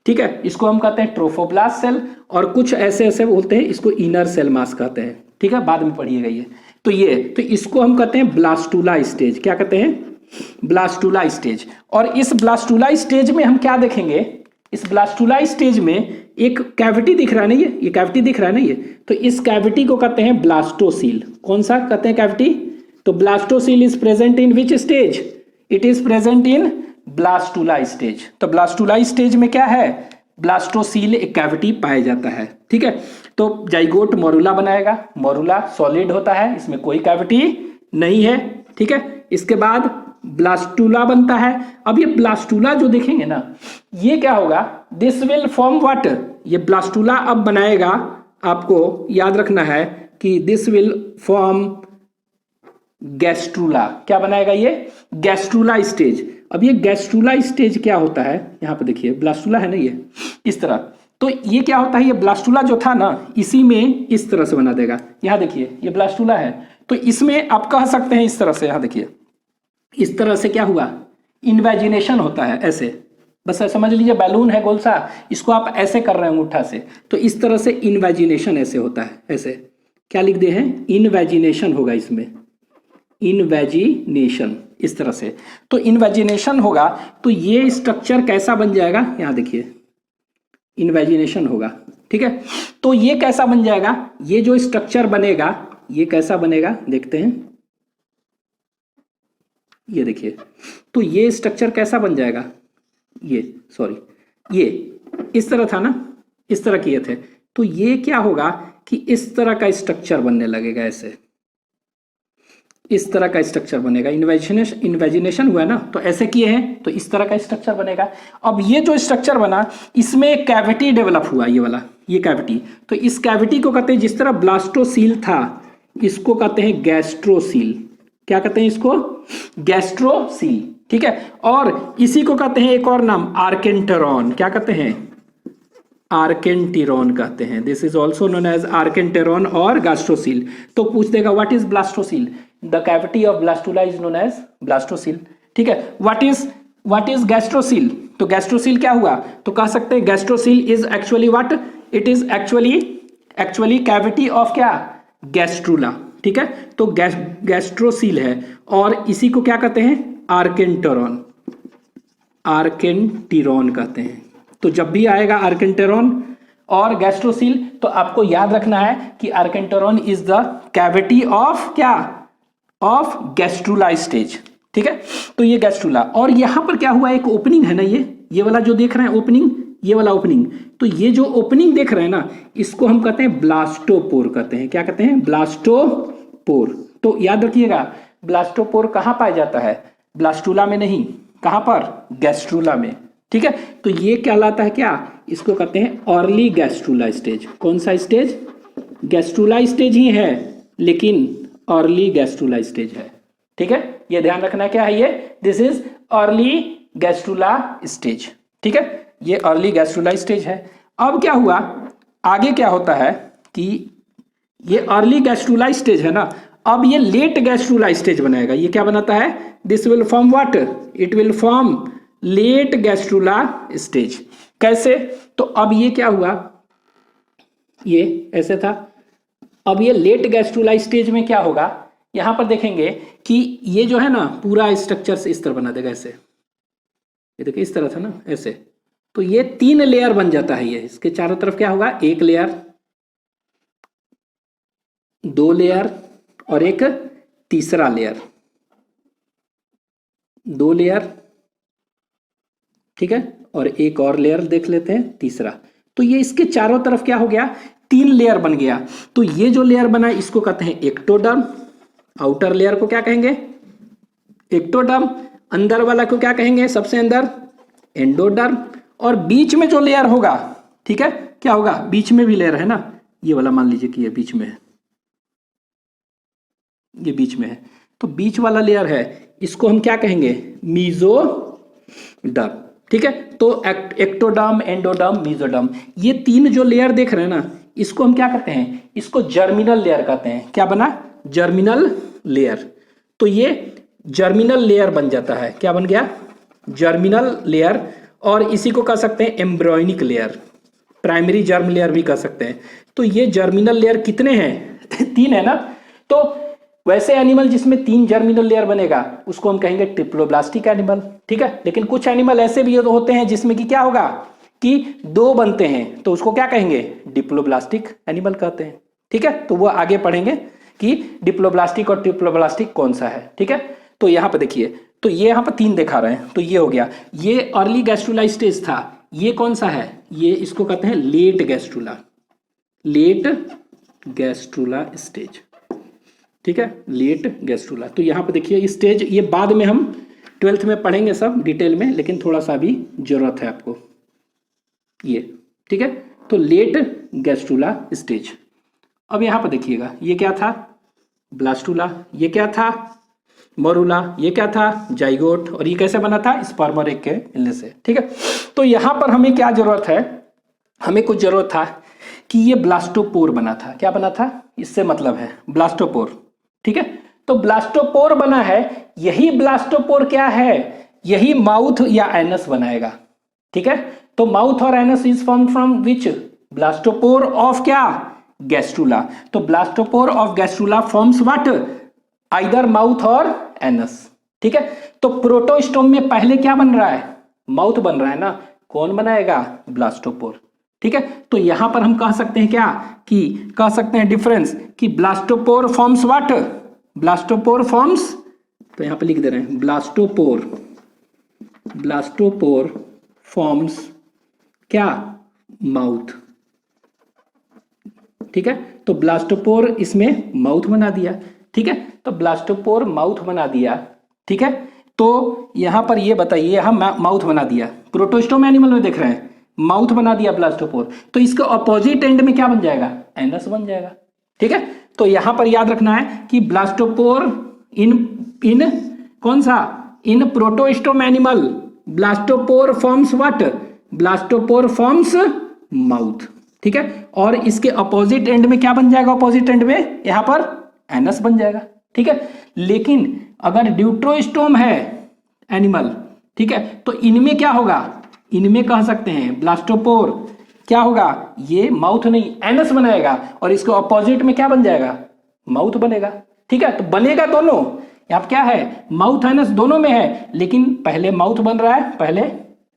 ठीक है। इसको हम कहते हैं ट्रोफोब्लास्ट सेल, और कुछ ऐसे ऐसे बोलते हैं, इसको इनर सेल मास कहते हैं, ठीक है, बाद में पढ़िएगा ये। तो ये, तो इसको हम कहते हैं ब्लास्टूला स्टेज। क्या कहते हैं, ब्लास्टूला स्टेज। और इस ब्लास्टूला स्टेज में हम क्या देखेंगे, इस ब्लास्टूला स्टेज में एक कैविटी दिख रहा है ना, ये कैविटी दिख रहा है ना ये, तो इस कैविटी को कहते हैं ब्लास्टोसील। कौन सा कहते हैं कैविटी, तो blastocoel is present in which stage, it is present in blastula stage. तो ब्लास्टूला स्टेज में क्या है, ब्लास्टोसील एक कैविटी पाया जाता है, ठीक है। तो जाइगोट मोरूला बनाएगा, मोरूला सॉलिड होता है, इसमें कोई कैविटी नहीं है, ठीक है। इसके बाद ब्लास्टूला बनता है। अब ये ब्लास्टूला जो देखेंगे ना, ये क्या होगा, दिस विल फॉर्म व्हाट, ये ब्लास्टूला अब बनाएगा, आपको याद रखना है कि दिस विल फॉर्म गैस्ट्रूला। क्या बनाएगा ये, गैस्ट्रूला स्टेज। अब ये गैस्ट्रूला स्टेज क्या होता है, यहां पे देखिए ब्लास्टूला है ना ये इस तरह, तो ये क्या होता है, ये ब्लास्टूला जो था ना, इसी में इस तरह से बना देगा। यहां देखिए ये ब्लास्टूला है, तो इसमें आप कह सकते हैं इस तरह से, यहां देखिए इस तरह से क्या हुआ, इन्वेजिनेशन होता है, ऐसे बस समझ लीजिए बैलून है गोल सा, इसको आप ऐसे कर रहे हैं अंगूठा से, तो इस तरह से इन्वेजिनेशन ऐसे होता है, ऐसे क्या लिख दे हैं, इन्वेजिनेशन होगा इसमें, इन्वेजिनेशन इस तरह से। तो इन्वेजिनेशन होगा तो ये स्ट्रक्चर कैसा बन जाएगा, यहां देखिए इन्वेजिनेशन होगा, ठीक है। तो ये कैसा बन जाएगा, ये जो स्ट्रक्चर बनेगा ये कैसा बनेगा देखते हैं, ये देखिए, तो ये स्ट्रक्चर कैसा बन जाएगा, ये सॉरी ये इस तरह था ना, इस तरह किए थे, तो ये क्या होगा कि इस तरह का स्ट्रक्चर बनने लगेगा, ऐसे इस तरह का स्ट्रक्चर बनेगा। इन्वेजिनेशन हुआ ना, तो ऐसे किए हैं तो इस तरह का स्ट्रक्चर बनेगा। अब ये जो स्ट्रक्चर बना, इसमें एक कैविटी डेवलप हुआ, ये वाला ये कैविटी, तो इस कैविटी को कहते हैं, जिस तरह ब्लास्टोसील था इसको कहते हैं गैस्ट्रोसील। क्या कहते हैं इसको, गैस्ट्रोसील, ठीक है। और इसी को कहते हैं एक और नाम, आर्केंटेरॉन। क्या कहते हैं, आर्केंटेरॉन कहते हैं, this is also known as archenteron और गैस्ट्रोसील। तो पूछ देगा what is blastocoel, the cavity of blastula is known as blastocoel, ठीक है। व्हाट इज गैस्ट्रोसील, तो गैस्ट्रोसील क्या हुआ, तो कह सकते हैं gastrocoel is actually what, it is actually cavity of क्या, गैस्ट्रूला, ठीक है। तो गैस्ट्रोसील है, और इसी को क्या कहते हैं, आर्केंटेरॉन, आर्केंटेरॉन कहते हैं। तो जब भी आएगा आर्केंटेरॉन और गैस्ट्रोसील, तो आपको याद रखना है कि आर्केंटेरॉन इज द कैविटी ऑफ क्या, ऑफ गैस्ट्रूला स्टेज, ठीक है। तो ये गैस्ट्रूला, और यहां पर क्या हुआ, एक ओपनिंग है ना, ये वाला जो देख रहे हैं ओपनिंग, ये वाला ओपनिंग, तो ये जो ओपनिंग देख रहे हैं ना, इसको हम कहते हैं ब्लास्टोपोर कहते हैं। क्या कहते हैं, ब्लास्टोपोर। तो याद रखिएगा ब्लास्टोपोर कहां पाया जाता है, ब्लास्टूला में नहीं, कहां पर, गैस्ट्रूला में, ठीक है। तो ये कहलाता है क्या, इसको कहते हैं अर्ली गैस्ट्रूला स्टेज। कौन सा स्टेज, गैस्ट्रूला स्टेज ही है लेकिन अर्ली गैस्ट्रूला स्टेज है, ठीक है। ये ध्यान रखना क्या है, ये this is early gastrula stage, ठीक है, ये अर्ली गैस्ट्रूला स्टेज है। अब क्या हुआ, आगे क्या होता है कि ये अर्ली गैस्ट्रुला स्टेज है ना, अब ये लेट गैस्ट्रुला स्टेज बनाएगा। ये क्या बनाता है, this will form what, it will form late gastrula stage. कैसे, तो अब ये क्या हुआ, ये ऐसे था, अब ये लेट गैस्ट्रुला स्टेज में क्या होगा, यहां पर देखेंगे कि ये जो है ना पूरा स्ट्रक्चर इस तरह बना देगा ऐसे, ये देखिए इस तरह था ना ऐसे, तो ये 3 लेयर बन जाता है। ये इसके चारों तरफ क्या होगा, 1 लेयर, 2 लेयर और एक तीसरा लेयर, 2 लेयर, ठीक है, और एक और लेयर देख लेते हैं तीसरा। तो ये इसके चारों तरफ क्या हो गया, 3 लेयर बन गया। तो ये जो लेयर बना इसको कहते हैं एक्टोडर्म, आउटर लेयर को क्या कहेंगे, एक्टोडर्म, अंदर वाला को क्या कहेंगे, सबसे अंदर एंडोडर्म, और बीच में जो लेयर होगा, ठीक है, क्या होगा, बीच में भी लेयर है ना, ये वाला मान लीजिए कि ये बीच में है, ये बीच में है, तो बीच वाला लेयर है, इसको हम क्या कहेंगे, मीजोडर्म, ठीक है। तो एक्टोडर्म, एंडोडर्म, मीजोडर्म, ये 3 जो लेयर देख रहे हैं ना, इसको हम क्या कहते हैं, इसको जर्मिनल लेयर कहते हैं। क्या बना, जर्मिनल लेयर। तो ये जर्मिनल लेयर बन जाता है, क्या बन गया, जर्मिनल लेयर, और इसी को कह सकते हैं embryonic layer, primary germ layer भी कह सकते हैं। तो ये जर्मिनल लेयर कितने हैं 3 है ना। तो वैसे एनिमल जिसमें 3 जर्मिनल लेयर बनेगा उसको हम कहेंगे ट्रिप्लोब्लास्टिक एनिमल, ठीक है। लेकिन कुछ एनिमल ऐसे भी होते हैं जिसमें कि क्या होगा कि 2 बनते हैं, तो उसको क्या कहेंगे, डिप्लोब्लास्टिक एनिमल कहते हैं, ठीक है। तो वो आगे पढ़ेंगे कि डिप्लोब्लास्टिक और ट्रिप्लोब्लास्टिक कौन सा है, ठीक है। तो यहाँ पे देखिए, तो ये यहाँ पर 3 दिखा रहे हैं, तो ये हो गया, ये अर्ली गैस्ट्रुला स्टेज था। ये कौन सा है, ये इसको कहते हैं late gastrula, late gastrula stage, ठीक है, लेट गैस्ट्रुला। तो यहाँ पे देखिए स्टेज, ये बाद में हम 12th में पढ़ेंगे सब डिटेल में, लेकिन थोड़ा सा भी जरूरत है आपको ये, ठीक है। तो लेट गैस्ट्रुला स्टेज। अब यहाँ पर देखिएगा, ये क्या था, ब्लास्टुला, ये क्या था, मोरुला, ये क्या था, जाइगोट, और ये कैसे बना था, स्पर्म और एग के मिलने से, ठीक है। तो यहाँ पर हमें क्या जरूरत है, हमें कुछ जरूरत था कि ये ब्लास्टोपोर बना था। क्या बना था, इससे मतलब है ब्लास्टोपोर, ठीक है। तो ब्लास्टोपोर बना है, यही ब्लास्टोपोर क्या है, यही माउथ या एनस बनाएगा, ठीक है। तो माउथ और anus is form from which, blastopore of क्या, गैस्ट्रुला। तो blastopore of gastrula forms what, either mouth और एनस, ठीक है। तो प्रोटोस्टोम में पहले क्या बन रहा है, माउथ बन रहा है ना, कौन बनाएगा, ब्लास्टोपोर, ठीक है। तो यहां पर हम कह सकते हैं क्या, कि कह सकते हैं डिफरेंस, कि blastopore forms what, blastopore forms, तो यहां पे लिख दे रहे हैं ब्लास्टोपोर, ब्लास्टोपोर फॉर्म्स क्या, माउथ, ठीक है। तो ब्लास्टोपोर इसमें माउथ बना दिया, ठीक है। तो ब्लास्टोपोर माउथ बना दिया, ठीक है। तो यहां पर ये बताइए, हम माउथ बना दिया, प्रोटोस्टोम एनिमल में देख रहे हैं माउथ बना दिया ब्लास्टोपोर, तो इसके ऑपोजिट एंड में क्या बन जाएगा, एनस बन जाएगा, ठीक है। तो यहां पर याद रखना है कि ब्लास्टोपोर इन कौन सा, in protostome animal blastopore forms what, blastopore forms mouth, ठीक है। और इसके अपोजिट एंड में क्या बन जाएगा, अपोजिट एंड में यहां पर एनस बन जाएगा, ठीक है। लेकिन अगर ड्यूट्रोस्टोम है एनिमल, ठीक है, तो इनमें क्या होगा, इनमें कह सकते हैं ब्लास्टोपोर क्या होगा, ये माउथ नहीं एनस बनाएगा, और इसके ऑपोजिट में क्या बन जाएगा, माउथ बनेगा, ठीक है। तो बनेगा दोनों, यहाँ क्या है, माउथ एनस दोनों में है, लेकिन पहले माउथ बन रहा है, पहले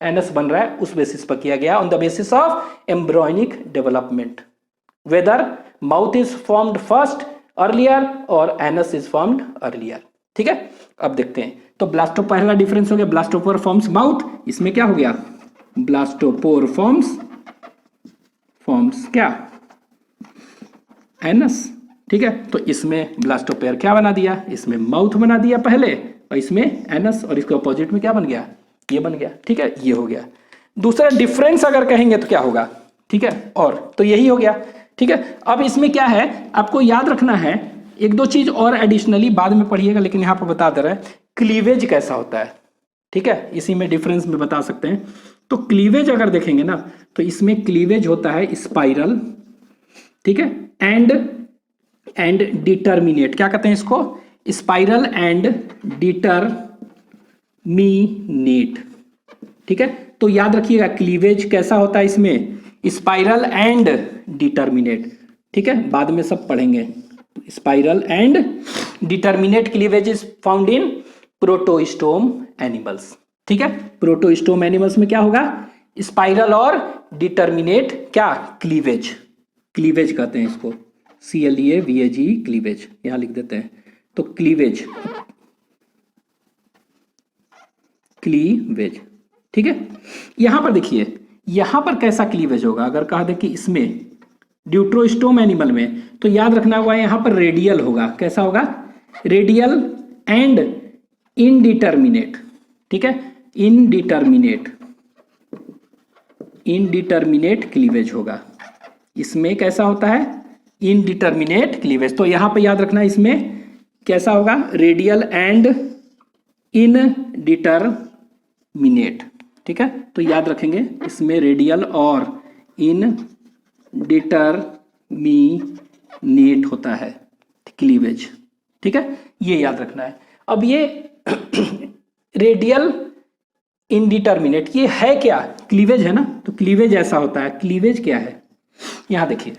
एनस बन रहा है, उस बेसिस पर किया गया, on the basis of embryonic development, whether mouth is formed first earlier और एनस इज फॉर्म्ड अर्लियर, ठीक है। अब देखते हैं, तो ब्लास्टो पहला डिफरेंस हो गया, ब्लास्टोपोर फॉर्म्स माउथ, इसमें क्या हो गया, ब्लास्टोपोर फॉर्म्स क्या, एनस, ठीक है। तो इसमें ब्लास्टोपोर क्या बना दिया, इसमें माउथ बना दिया पहले, और इसमें एनस, और इसके अपोजिट में क्या बन गया, ये बन गया, ठीक है। ये हो गया दूसरा डिफरेंस, अगर कहेंगे तो क्या होगा, ठीक है, और तो यही हो गया, ठीक है। अब इसमें क्या है, आपको याद रखना है, 1-2 चीज और एडिशनली बाद में पढ़िएगा, लेकिन यहाँ पर बता दे रहे हैं क्लीवेज कैसा होता है, ठीक है, इसी में डिफरेंस में बता सकते हैं। तो क्लीवेज अगर देखेंगे ना, तो इसमें क्लीवेज होता है स्पाइरल, ठीक है, एंड एंड डिटर्मिनेट, क्या कहते हैं इसको, स्पाइरल एंड डिटरमिनेट। ठीक है, तो याद रखिएगा क्लीवेज कैसा होता है इसमें, स्पाइरल एंड डिटर्मिनेट। ठीक है, बाद में सब पढ़ेंगे। Spiral and determinate cleavage is found in protostome animals. ठीक है, प्रोटोस्टोम एनिमल्स में क्या होगा, स्पाइरल और डिटर्मिनेट क्या, क्लीवेज, क्लीवेज कहते हैं इसको, CLEAVAG क्लीवेज यहां लिख देते हैं। तो क्लीवेज, क्लीवेज। ठीक है, यहां पर देखिए यहां पर कैसा क्लीवेज होगा, अगर कहा दे कि इसमें ड्यूट्रोस्टोम एनिमल में, तो याद रखना होगा यहां पर रेडियल होगा, कैसा होगा, रेडियल एंड इनडिटर्मिनेट। ठीक है, इनडिटर्मिनेट, इनडिटर्मिनेट क्लीवेज होगा, इसमें कैसा होता है, इनडिटर्मिनेट क्लीवेज। तो यहां पे याद रखना इसमें कैसा होगा, रेडियल एंड इनडिटर्मिनेट। ठीक है, तो याद रखेंगे इसमें रेडियल और इनडिटर्मिनेट होता है क्लीवेज। ठीक है, ये याद रखना है। अब ये रेडियल इनडिटर्मिनेट ये है क्या, क्लीवेज है ना, तो क्लीवेज ऐसा होता है। क्लीवेज क्या है, यहां देखिए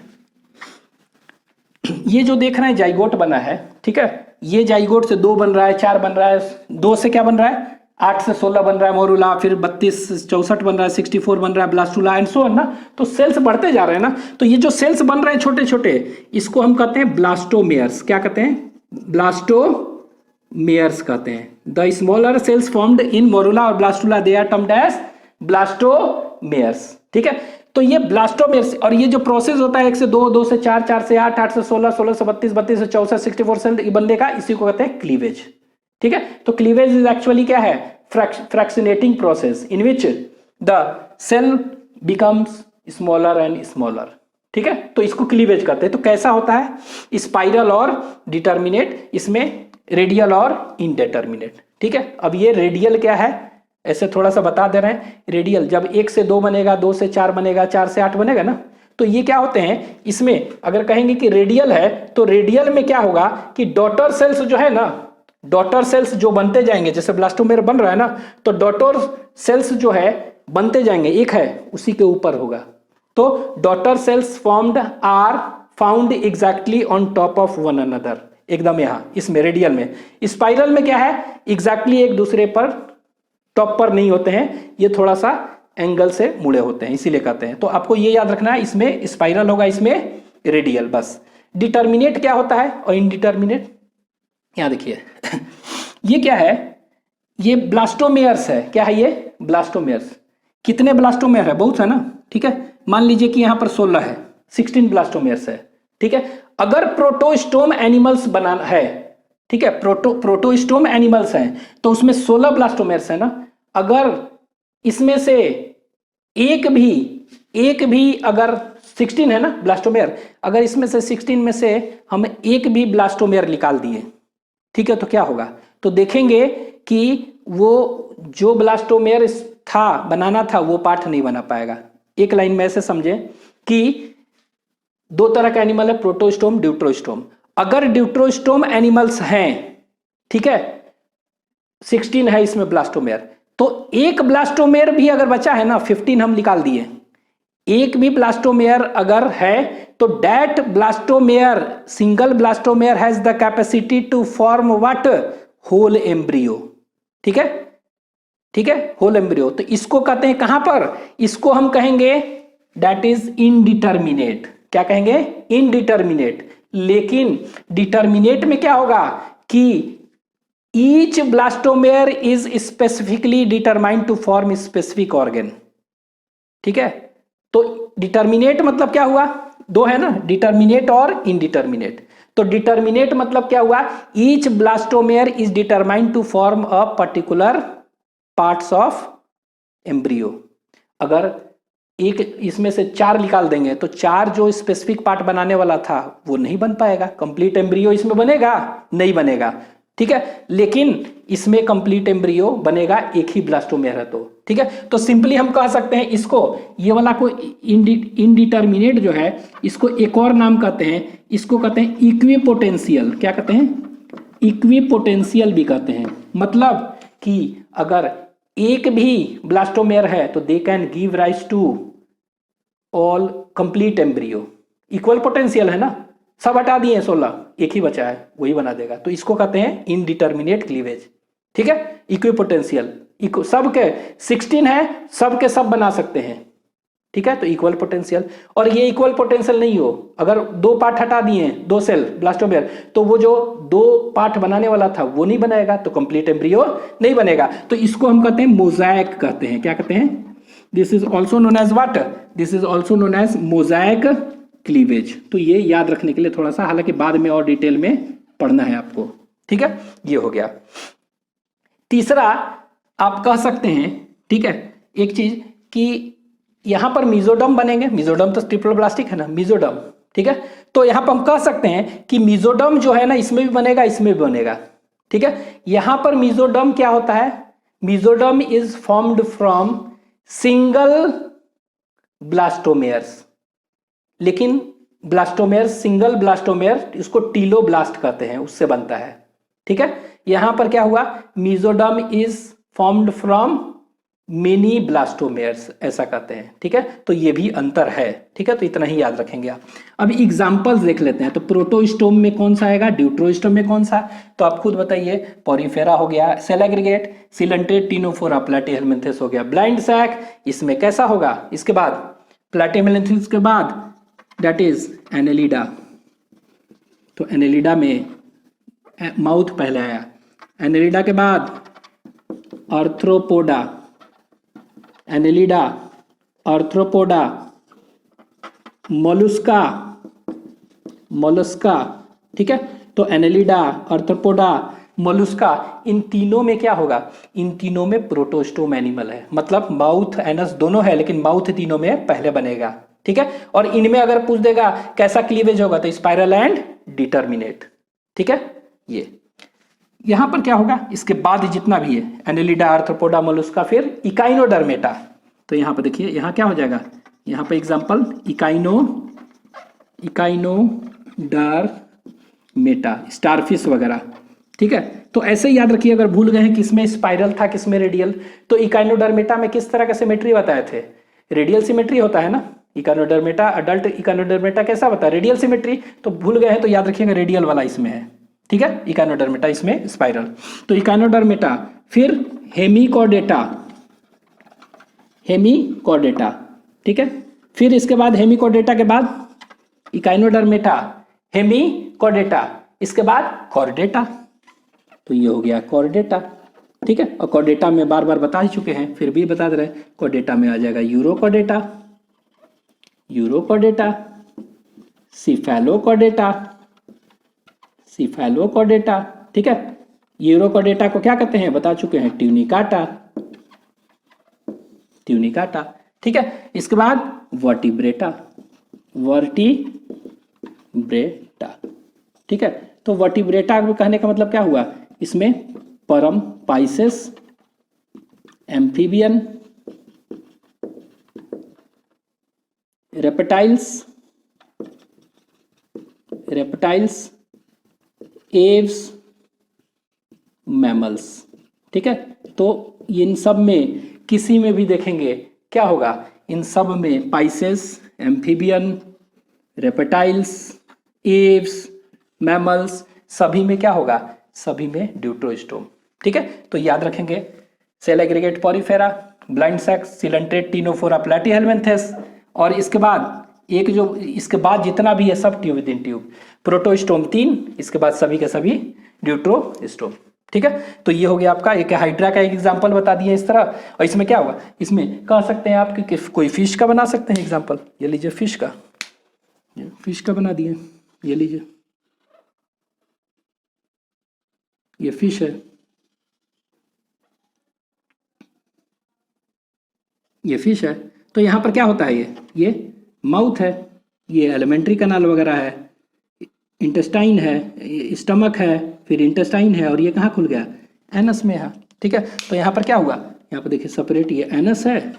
ये जो देख रहे हैं जाइगोट बना है, ठीक है, ये जाइगोट से 2 बन रहा है, 4 बन रहा है, 2 से क्या बन रहा है, 8 से 16 बन रहा है मोरुला, फिर 32 से 64 बन रहा है, 64 बन रहा है ब्लास्टुला एंड सो ऑन ना। तो सेल्स बढ़ते जा रहे हैं ना, तो ये जो सेल्स बन रहे हैं छोटे छोटे, इसको हम कहते हैं ब्लास्टोमेयर्स। क्या कहते हैं, ब्लास्टोमेयर्स कहते हैं। The smaller cells formed in morula और blastula they are termed as blastomeres. ठीक है, तो ये ब्लास्टोमेयर्स, और ये जो प्रोसेस होता है 1 से 2, 2 से 4, 4 से 8, 8 से 16, 16 से 32, 32 से 64, 64 सेल बनने का, इसी को कहते हैं क्लीवेज। ठीक है, तो क्लीवेज इज एक्चुअली क्या है, fractionating process in which the cell becomes smaller and smaller. ठीक है, तो इसको क्लीवेज कहते हैं। तो कैसा होता है, स्पाइरल और डिटर्मिनेट, इसमें रेडियल और इनडिटर्मिनेट। ठीक है, अब ये रेडियल क्या है, ऐसे थोड़ा सा बता दे रहे हैं। रेडियल जब 1 से 2 बनेगा, 2 से 4 बनेगा, 4 से 8 बनेगा ना, तो ये क्या होते हैं, इसमें अगर कहेंगे कि रेडियल है, तो रेडियल में क्या होगा कि डॉटर सेल्स जो है ना, डॉटर सेल्स जो बनते जाएंगे, जैसे ब्लास्टोमेयर बन रहा है ना, तो डॉटर सेल्स जो है बनते जाएंगे, एक है उसी के ऊपर होगा। तो daughter cells formed are found exactly on top of one another, एकदम यहां इसमें रेडियल में। स्पाइरल में क्या है, एग्जैक्टली एक दूसरे पर टॉप पर नहीं होते हैं, ये थोड़ा सा एंगल से मुड़े होते हैं, इसीलिए कहते हैं। तो आपको ये याद रखना है, इसमें स्पाइरल होगा, इसमें रेडियल, बस। डिटर्मिनेट क्या होता है और इनडिटर्मिनेट, यहां देखिए ये क्या है, ये ब्लास्टोमेयर्स है। क्या है ये, ब्लास्टोमेयर्स। कितने ब्लास्टोमेयर है, बहुत है ना। ठीक है, मान लीजिए कि यहां पर 16 है, 16 ब्लास्टोमेयर्स है। ठीक है, अगर प्रोटोस्टोम एनिमल्स बनाना है, ठीक है, प्रोटोस्टोम एनिमल्स हैं, तो उसमें 16 ब्लास्टोमेयर्स है ना। अगर इसमें से एक भी अगर 16 है ना ब्लास्टोमेयर, अगर इसमें से 16 में से हम एक भी ब्लास्टोमेयर निकाल दिए, ठीक है, तो क्या होगा, तो देखेंगे कि वो जो ब्लास्टोमेयर था बनाना था, वो पार्ट नहीं बना पाएगा। एक लाइन में ऐसे समझे कि 2 तरह का एनिमल है, प्रोटोस्टोम, ड्यूट्रोस्टोम। अगर ड्यूट्रोस्टोम एनिमल्स हैं, ठीक है, 16 है इसमें ब्लास्टोमेयर, तो एक ब्लास्टोमेयर भी अगर बचा है ना, 15 हम निकाल दिए, एक भी ब्लास्टोमेयर अगर है, तो that blastomere, single blastomere has the capacity to form what, whole embryo. ठीक है, ठीक है, होल एम्ब्रियो। तो इसको कहते हैं कहां पर, इसको हम कहेंगे दैट इज इनडिटर्मिनेट। क्या कहेंगे, इनडिटर्मिनेट। लेकिन डिटर्मिनेट में क्या होगा कि each blastomere is specifically determined to form specific organ. ठीक है, तो डिटर्मिनेट मतलब क्या हुआ, 2 है ना, डिटर्मिनेट और इनडिटर्मिनेट। तो डिटर्मिनेट मतलब क्या हुआ, each blastomere is determined to form a particular parts of embryo. अगर एक इसमें से 4 निकाल देंगे, तो 4 जो स्पेसिफिक पार्ट बनाने वाला था वो नहीं बन पाएगा। कंप्लीट एम्ब्रियो इसमें बनेगा, नहीं बनेगा। ठीक है, लेकिन इसमें कंप्लीट एम्ब्रियो बनेगा एक ही ब्लास्टोमेर है तो, ठीक है। तो सिंपली हम कह सकते हैं इसको, ये वाला को इनडिटर्मिनेट जो है इसको एक और नाम कहते हैं, इसको कहते हैं इक्विपोटेंशियल। क्या कहते हैं? इक्विपोटेंशियल भी कहते हैं। मतलब कि अगर एक भी ब्लास्टोमेर है तो they can give rise to all complete embryo. Equal potential है ना, सब हटा दिए 16, एक ही बचा है वही बना देगा, तो इसको कहते हैं इनडिटर्मिनेट क्लीवेज, ठीक है। इक्विपोटेंशियल सबके 16 है, सब के सब बना सकते हैं, ठीक है, तो इक्वल पोटेंशियल। और ये इक्वल पोटेंशियल नहीं हो, अगर 2 पार्ट हटा दिए 2 सेल ब्लास्टोमेर, तो वो जो 2 पार्ट बनाने वाला था वो नहीं बनेगा, तो कंप्लीट एम्ब्रियो नहीं बनेगा। तो इसको हम कहते हैं मोजाइक कहते हैं। क्या कहते हैं? This is also known as what? This is also known as mosaic cleavage. तो ये याद रखने के लिए थोड़ा सा, हालांकि बाद में और डिटेल में पढ़ना है आपको, ठीक है। ये हो गया। तीसरा आप कह सकते हैं, ठीक है, एक चीज कि यहां पर मीजोडर्म बनेंगे। मीजोडर्म तो ट्रिपल ब्लास्टिक है ना, मीजोडर्म, ठीक है। तो यहां पर हम कह सकते हैं कि मीजोडर्म जो है ना इसमें भी बनेगा, इसमें भी बनेगा, ठीक है। यहां पर मीजोडर्म क्या होता है? Mesoderm is formed from single blastomeres, लेकिन ब्लास्टोमेयर, सिंगल ब्लास्टोमेयर, इसको टीलोब्लास्ट कहते हैं, उससे बनता है, ठीक है। यहां पर क्या हुआ? Mesoderm is formed from many blastomeres, ऐसा कहते हैं, ठीक है। तो ये भी अंतर है, ठीक है। तो इतना ही याद रखेंगे आप। अब एग्जांपल्स देख लेते हैं। तो प्रोटोस्टोम में कौन सा आएगा, ड्यूट्रोस्टोम में कौन सा? तो आप खुद बताइए। पॉरीफेरा हो गया, सेल एग्रीगेट, सिलेंट्रेट, टिनोफोरा, प्लैटीहेलमिन्थेस हो गया। ब्लाइंड सैक, इसमें कैसा होगा? इसके बाद प्लैटीहेलमिन्थेस के बाद दैट इज एनेलिडा। तो एनेलिडा में माउथ पहले आया, एनेलिडा के बाद arthropoda, Annelida, arthropoda, Mollusca, Mollusca, ठीक है। तो एनेलिडा, आर्थ्रोपोडा, मोलुस्का, इन तीनों में क्या होगा? इन तीनों में प्रोटोस्टोम एनिमल है, मतलब माउथ एनस दोनों है, लेकिन माउथ तीनों में पहले बनेगा, ठीक है। और इनमें अगर पूछ देगा कैसा क्लीवेज होगा, तो स्पाइरल एंड डिटर्मिनेट, ठीक है। ये यहां पर क्या होगा? इसके बाद जितना भी है, एनेलिडा, आर्थ्रोपोडा, मोलुस्का, फिर इकाइनोडर्मेटा। तो यहां पर देखिए, यहां क्या हो जाएगा? यहां पर एग्जांपल इकाइनोडर्मेटा, स्टारफिश वगैरह, ठीक है। तो ऐसे ही याद रखिए, अगर भूल गए हैं किसमें स्पाइरल था किसमें रेडियल, तो इकाइनोडर्मेटा में किस तरह का सिमेट्री बताए थे? रेडियल सिमेट्री होता है ना। इकाइनोडर्मेटा, अडल्ट इकाइनोडर्मेटा कैसा होता है? Radial symmetry. तो भूल गए हैं तो याद रखिएगा रेडियल वाला इसमें है, ठीक है। इकाइनोडर्मेटा, इसमें स्पाइरल। तो इकाइनोडर्मेटा, फिर हेमिकॉर्डेटा, हेमिकॉर्डेटा, ठीक है। फिर इसके बाद हेमिकॉर्डेटा के बाद इकाइनोडर्मेटा, हेमिकॉर्डेटा, इसके बाद कॉर्डेटा। तो ये हो गया कॉर्डेटा, ठीक है। और कॉर्डेटा में बार बार बता ही चुके हैं, फिर भी बता दे रहे हैं। कॉर्डेटा में आ जाएगा यूरोकॉर्डेटा, यूरोकॉर्डेटा, सिफेलोकॉर्डेटा, सिफेलोकॉर्डेटा, ठीक है। यूरोकॉर्डेटा को क्या कहते हैं? बता चुके हैं, ट्यूनिकाटा, ट्यूनिकाटा, ठीक है। इसके बाद वर्टिब्रेटा, वर्टिब्रेटा, ठीक है। तो वर्टिब्रेटा कहने का मतलब क्या हुआ? इसमें परम, Pisces, amphibian, reptiles, Aves, mammals, ठीक है। तो इन सब में किसी में भी देखेंगे क्या होगा? इन सब में Pisces, amphibian, reptiles, Aves, mammals, सभी में क्या होगा? सभी में ड्यूट्रोस्टोम, ठीक है। तो याद रखेंगे, cell aggregate, Porifera, blind sac, coelenterate, Ctenophora, Platyhelminthes, और इसके बाद एक जो इसके बाद जितना भी है सब tube within tube. Protostome 3, इसके बाद सभी के सभी ड्यूट्रोस्टोम, ठीक है। तो ये हो गया आपका एक हाइड्रा का एक एग्जांपल बता दिए इस तरह। और इसमें क्या होगा? इसमें कह सकते हैं आप कि कोई फिश का बना सकते हैं एग्जांपल। ये लीजिए फिश का, फिश का बना दिए, ये लीजिए, ये फिश है, ये फिश है। तो यहाँ पर क्या होता है? ये माउथ है, ये एलिमेंट्री कैनाल वगैरह है, इंटेस्टाइन है, स्टमक है, फिर इंटेस्टाइन है और ये कहाँ खुल गया, एनस में है। ठीक है, तो यहाँ पर क्या हुआ, यहाँ पर देखिए सेपरेट, ये एनस है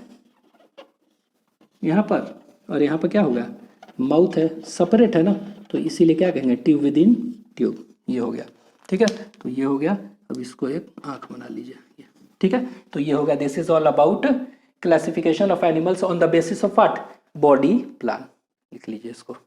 यहाँ पर, और यहाँ पर क्या होगा, माउथ है, सेपरेट है ना, तो इसीलिए क्या कहेंगे, ट्यूब विद इन ट्यूब, ये हो गया। ठीक है, तो ये हो गया। अब इसको एक आंख बना लीजिए ये। ठीक है, तो ये हो गया, this is all about classification of animals on the basis of what, body plan. लिख लीजिए इसको।